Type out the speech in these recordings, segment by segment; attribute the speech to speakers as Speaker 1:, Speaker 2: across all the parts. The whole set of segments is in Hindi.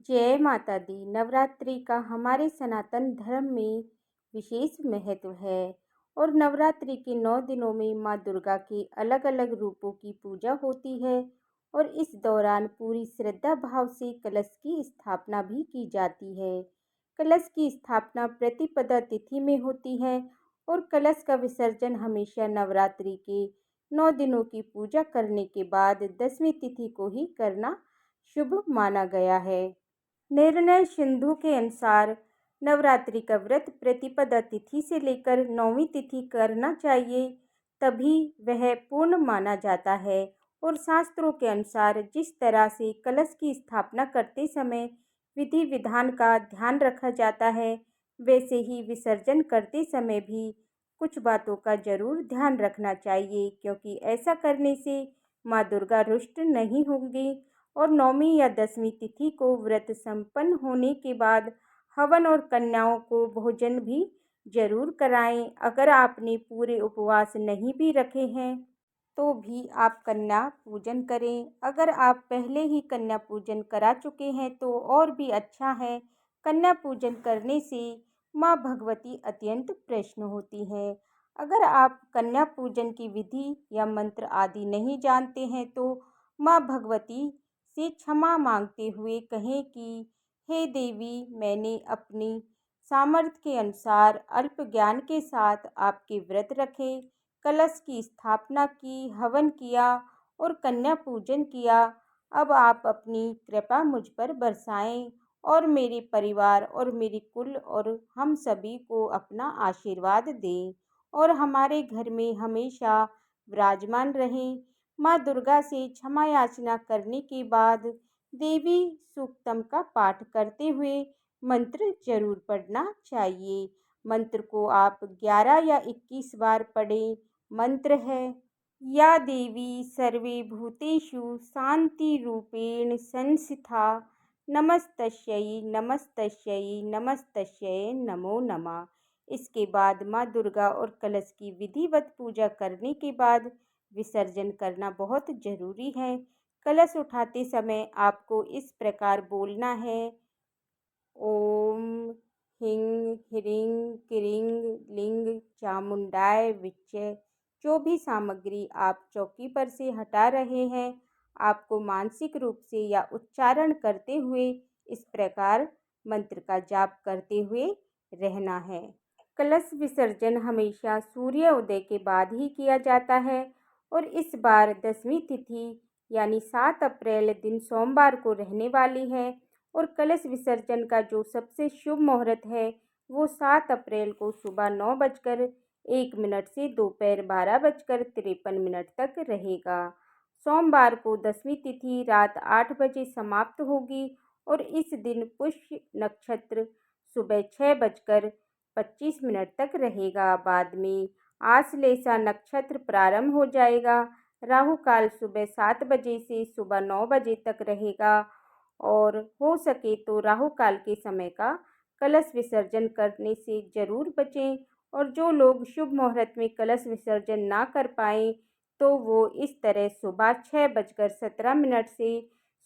Speaker 1: जय माता दी। नवरात्रि का हमारे सनातन धर्म में विशेष महत्व है और नवरात्रि के 9 दिनों में माँ दुर्गा के अलग अलग रूपों की पूजा होती है और इस दौरान पूरी श्रद्धा भाव से कलश की स्थापना भी की जाती है। कलश की स्थापना प्रतिपदा तिथि में होती है और कलश का विसर्जन हमेशा नवरात्रि के 9 दिनों की पूजा करने के बाद 10वीं तिथि को ही करना शुभ माना गया है। निर्णय सिंधु के अनुसार नवरात्रि का व्रत प्रतिपदा तिथि से लेकर 9वीं तिथि करना चाहिए, तभी वह पूर्ण माना जाता है। और शास्त्रों के अनुसार जिस तरह से कलश की स्थापना करते समय विधि विधान का ध्यान रखा जाता है, वैसे ही विसर्जन करते समय भी कुछ बातों का जरूर ध्यान रखना चाहिए, क्योंकि ऐसा करने से माँ दुर्गा रुष्ट नहीं होंगी। और 9वीं या 10वीं तिथि को व्रत संपन्न होने के बाद हवन और कन्याओं को भोजन भी जरूर कराएं। अगर आपने पूरे उपवास नहीं भी रखे हैं तो भी आप कन्या पूजन करें। अगर आप पहले ही कन्या पूजन करा चुके हैं तो और भी अच्छा है। कन्या पूजन करने से माँ भगवती अत्यंत प्रसन्न होती है। अगर आप कन्या पूजन की विधि या मंत्र आदि नहीं जानते हैं तो माँ भगवती से क्षमा मांगते हुए कहें कि हे देवी, मैंने अपनी सामर्थ्य के अनुसार अल्प ज्ञान के साथ आपके व्रत रखे, कलश की स्थापना की, हवन किया और कन्या पूजन किया। अब आप अपनी कृपा मुझ पर बरसाएं और मेरे परिवार और मेरे कुल और हम सभी को अपना आशीर्वाद दें और हमारे घर में हमेशा विराजमान रहें। माँ दुर्गा से क्षमा याचना करने के बाद देवी सूक्तम का पाठ करते हुए मंत्र जरूर पढ़ना चाहिए। मंत्र को आप 11 या 21 बार पढ़ें। मंत्र है, या देवी सर्वे भूतेषु शांति रूपेण संस्थिता नमस्तस्यै नमस्तस्यै नमस्तस्यै नमो नमः। इसके बाद माँ दुर्गा और कलश की विधिवत पूजा करने के बाद विसर्जन करना बहुत जरूरी है। कलश उठाते समय आपको इस प्रकार बोलना है, ओम हिंग ह्रीं क्रीं लिंग चामुंडाय विच्चे। जो भी सामग्री आप चौकी पर से हटा रहे हैं, आपको मानसिक रूप से या उच्चारण करते हुए इस प्रकार मंत्र का जाप करते हुए रहना है। कलश विसर्जन हमेशा सूर्य उदय के बाद ही किया जाता है और इस बार 10वीं तिथि यानी 7 अप्रैल दिन सोमवार को रहने वाली है। और कलश विसर्जन का जो सबसे शुभ मुहूर्त है वो 7 अप्रैल को सुबह 9:01 से दोपहर 12:53 तक रहेगा। सोमवार को 10वीं तिथि रात 8 बजे समाप्त होगी और इस दिन पुष्य नक्षत्र सुबह 6:25 तक रहेगा। बाद में आश्लेषा नक्षत्र प्रारंभ हो जाएगा। राहु काल सुबह 7 बजे से सुबह 9 बजे तक रहेगा और हो सके तो राहु काल के समय का कलश विसर्जन करने से जरूर बचें। और जो लोग शुभ मुहूर्त में कलश विसर्जन ना कर पाएँ तो वो इस तरह सुबह 6:17 से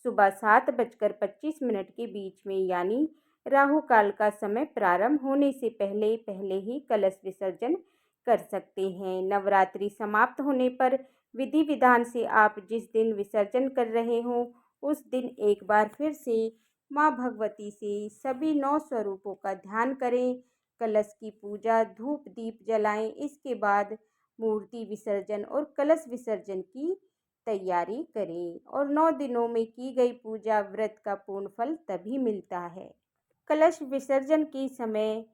Speaker 1: सुबह 7:25 के बीच में यानी राहु काल का समय प्रारंभ होने से पहले पहले ही कलश विसर्जन कर सकते हैं। नवरात्रि समाप्त होने पर विधि विधान से आप जिस दिन विसर्जन कर रहे हों उस दिन एक बार फिर से माँ भगवती से सभी 9 स्वरूपों का ध्यान करें। कलश की पूजा धूप दीप जलाएं। इसके बाद मूर्ति विसर्जन और कलश विसर्जन की तैयारी करें और 9 दिनों में की गई पूजा व्रत का पूर्ण फल तभी मिलता है। कलश विसर्जन के समय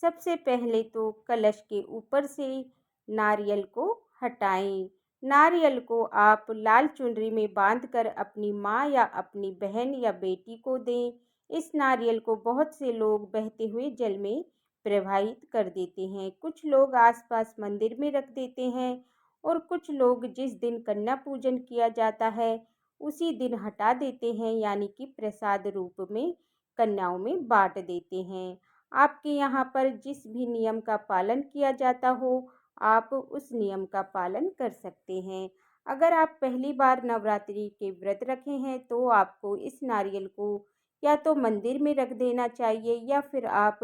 Speaker 1: सबसे पहले तो कलश के ऊपर से नारियल को हटाएं। नारियल को आप लाल चुनरी में बांधकर अपनी माँ या अपनी बहन या बेटी को दें। इस नारियल को बहुत से लोग बहते हुए जल में प्रवाहित कर देते हैं। कुछ लोग आसपास मंदिर में रख देते हैं और कुछ लोग जिस दिन कन्या पूजन किया जाता है उसी दिन हटा देते हैं, यानी कि प्रसाद रूप में कन्याओं में बांट देते हैं। आपके यहाँ पर जिस भी नियम का पालन किया जाता हो आप उस नियम का पालन कर सकते हैं। अगर आप पहली बार नवरात्रि के व्रत रखे हैं तो आपको इस नारियल को या तो मंदिर में रख देना चाहिए या फिर आप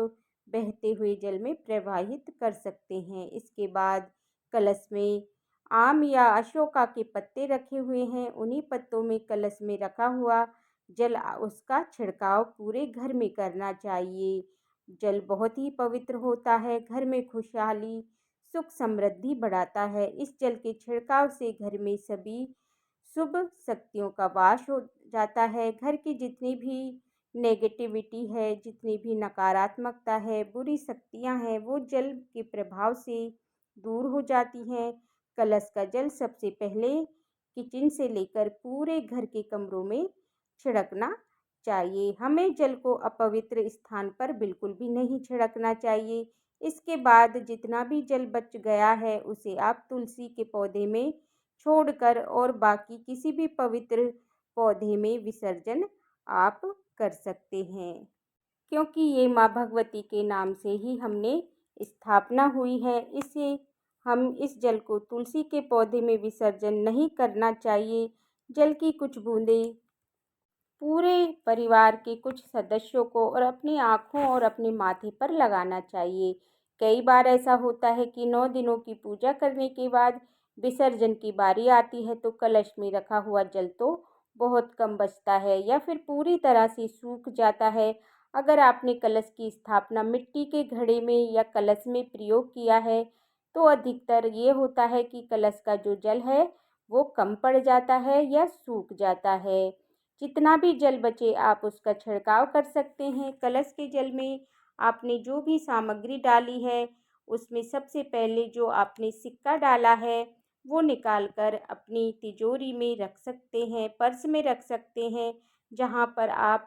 Speaker 1: बहते हुए जल में प्रवाहित कर सकते हैं। इसके बाद कलश में आम या अशोका के पत्ते रखे हुए हैं, उन्हीं पत्तों में कलश में रखा हुआ जल उसका छिड़काव पूरे घर में करना चाहिए। जल बहुत ही पवित्र होता है, घर में खुशहाली, सुख समृद्धि बढ़ाता है। इस जल के छिड़काव से घर में सभी शुभ शक्तियों का वास हो जाता है। घर की जितनी भी नेगेटिविटी है, जितनी भी नकारात्मकता है, बुरी शक्तियाँ हैं, वो जल के प्रभाव से दूर हो जाती हैं। कलश का जल सबसे पहले किचन से लेकर पूरे घर के कमरों में छिड़कना चाहिए। हमें जल को अपवित्र स्थान पर बिल्कुल भी नहीं छिड़कना चाहिए। इसके बाद जितना भी जल बच गया है उसे आप तुलसी के पौधे में छोड़कर और बाकी किसी भी पवित्र पौधे में विसर्जन आप कर सकते हैं, क्योंकि ये माँ भगवती के नाम से ही हमने स्थापना हुई है। इसे हम इस जल को तुलसी के पौधे में विसर्जन नहीं करना चाहिए। जल की कुछ बूंदें पूरे परिवार के कुछ सदस्यों को और अपनी आँखों और अपने माथे पर लगाना चाहिए। कई बार ऐसा होता है कि 9 दिनों की पूजा करने के बाद विसर्जन की बारी आती है तो कलश में रखा हुआ जल तो बहुत कम बचता है या फिर पूरी तरह से सूख जाता है। अगर आपने कलश की स्थापना मिट्टी के घड़े में या कलश में प्रयोग किया है तो अधिकतर ये होता है कि कलश का जो जल है वो कम पड़ जाता है या सूख जाता है। जितना भी जल बचे आप उसका छिड़काव कर सकते हैं। कलश के जल में आपने जो भी सामग्री डाली है उसमें सबसे पहले जो आपने सिक्का डाला है वो निकाल कर अपनी तिजोरी में रख सकते हैं, पर्स में रख सकते हैं। जहाँ पर आप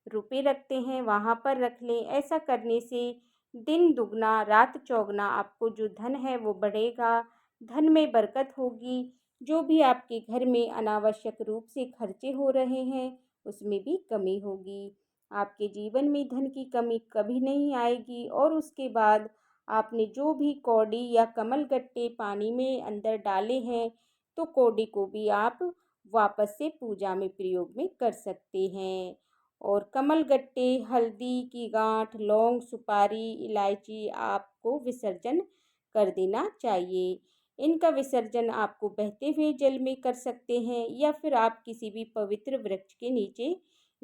Speaker 1: रुपए रखते हैं वहाँ पर रख लें। ऐसा करने से दिन दुगना रात चौगुना आपको जो धन है वो बढ़ेगा, धन में बरकत होगी। जो भी आपके घर में अनावश्यक रूप से खर्चे हो रहे हैं उसमें भी कमी होगी। आपके जीवन में धन की कमी कभी नहीं आएगी। और उसके बाद आपने जो भी कौड़ी या कमलगट्टे पानी में अंदर डाले हैं तो कौड़ी को भी आप वापस से पूजा में प्रयोग में कर सकते हैं। और कमलगट्टे, हल्दी की गांठ, लौंग, सुपारी, इलायची आपको विसर्जन कर देना चाहिए। इनका विसर्जन आपको बहते हुए जल में कर सकते हैं या फिर आप किसी भी पवित्र वृक्ष के नीचे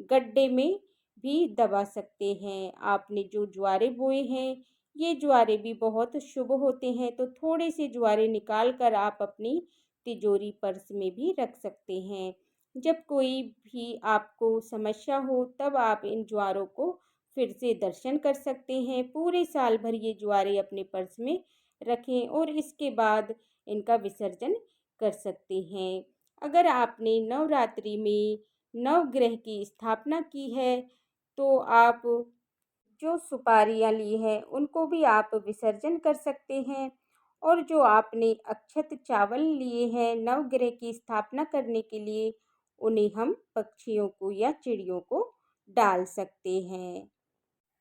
Speaker 1: गड्ढे में भी दबा सकते हैं। आपने जो ज्वारे बोए हैं ये ज्वारे भी बहुत शुभ होते हैं, तो थोड़े से ज्वारे निकाल कर आप अपनी तिजोरी पर्स में भी रख सकते हैं। जब कोई भी आपको समस्या हो तब आप इन ज्वारों को फिर से दर्शन कर सकते हैं। पूरे साल भर ये ज्वारे अपने पर्स में रखें और इसके बाद इनका विसर्जन कर सकते हैं। अगर आपने नवरात्रि में नवग्रह की स्थापना की है तो आप जो सुपारियाँ ली हैं उनको भी आप विसर्जन कर सकते हैं। और जो आपने अक्षत चावल लिए हैं नवग्रह की स्थापना करने के लिए उन्हें हम पक्षियों को या चिड़ियों को डाल सकते हैं।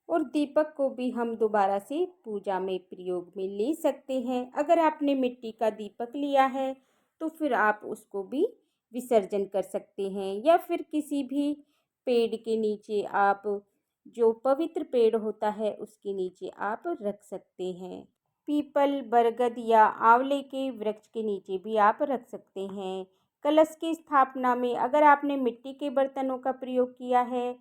Speaker 1: और दीपक को भी हम दोबारा से पूजा में प्रयोग में ले सकते हैं। अगर आपने मिट्टी का दीपक लिया है तो फिर आप उसको भी विसर्जन कर सकते हैं या फिर किसी भी पेड़ के नीचे आप जो पवित्र पेड़ होता है उसके नीचे आप रख सकते हैं। पीपल, बरगद या आंवले के वृक्ष के नीचे भी आप रख सकते हैं। कलश की स्थापना में अगर आपने मिट्टी के बर्तनों का प्रयोग किया है,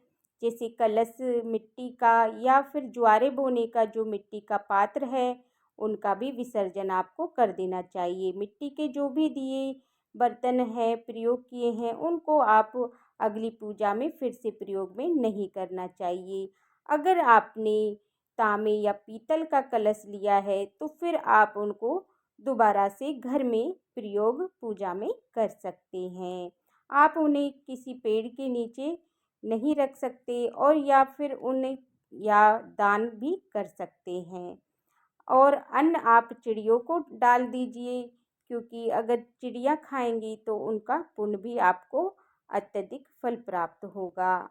Speaker 1: जैसे कलश मिट्टी का या फिर ज्वारे बोने का जो मिट्टी का पात्र है, उनका भी विसर्जन आपको कर देना चाहिए। मिट्टी के जो भी दिए बर्तन हैं प्रयोग किए हैं उनको आप अगली पूजा में फिर से प्रयोग में नहीं करना चाहिए। अगर आपने तांबे या पीतल का कलश लिया है तो फिर आप उनको दोबारा से घर में प्रयोग पूजा में कर सकते हैं। आप उन्हें किसी पेड़ के नीचे नहीं रख सकते और या फिर उन्हें या दान भी कर सकते हैं। और अन्न आप चिड़ियों को डाल दीजिए, क्योंकि अगर चिड़िया खाएंगी तो उनका पुण्य भी आपको अत्यधिक फल प्राप्त होगा।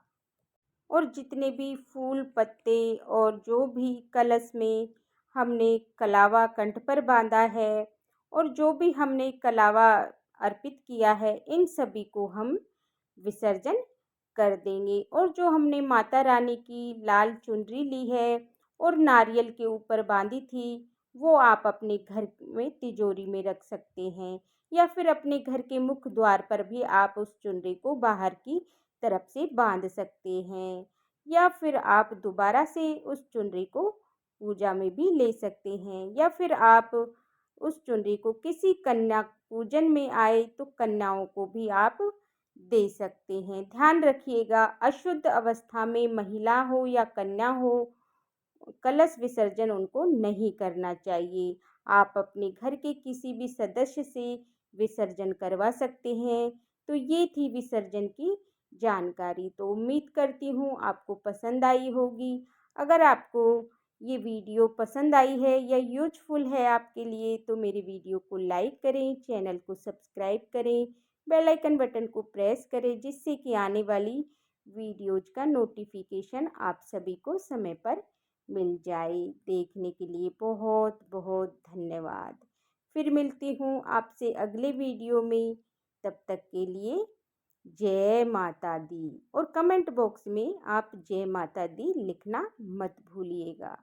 Speaker 1: और जितने भी फूल पत्ते और जो भी कलश में हमने कलावा कंठ पर बांधा है और जो भी हमने कलावा अर्पित किया है इन सभी को हम विसर्जन कर देंगे। और जो हमने माता रानी की लाल चुनरी ली है और नारियल के ऊपर बांधी थी, वो आप अपने घर में तिजोरी में रख सकते हैं, या फिर अपने घर के मुख्य द्वार पर भी आप उस चुनरी को बाहर की तरफ से बांध सकते हैं, या फिर आप दोबारा से उस चुनरी को पूजा में भी ले सकते हैं, या फिर आप उस चुनरी को किसी कन्या पूजन में आए तो कन्याओं को भी आप दे सकते हैं। ध्यान रखिएगा, अशुद्ध अवस्था में महिला हो या कन्या हो, कलश विसर्जन उनको नहीं करना चाहिए। आप अपने घर के किसी भी सदस्य से विसर्जन करवा सकते हैं। तो ये थी विसर्जन की जानकारी। तो उम्मीद करती हूँ आपको पसंद आई होगी। अगर आपको ये वीडियो पसंद आई है या यूज़फुल है आपके लिए, तो मेरी वीडियो को लाइक करें, चैनल को सब्सक्राइब करें, बेल आइकन बटन को प्रेस करें, जिससे कि आने वाली वीडियोज़ का नोटिफिकेशन आप सभी को समय पर मिल जाए। देखने के लिए बहुत बहुत धन्यवाद। फिर मिलती हूँ आपसे अगले वीडियो में। तब तक के लिए जय माता दी। और कमेंट बॉक्स में आप जय माता दी लिखना मत भूलिएगा।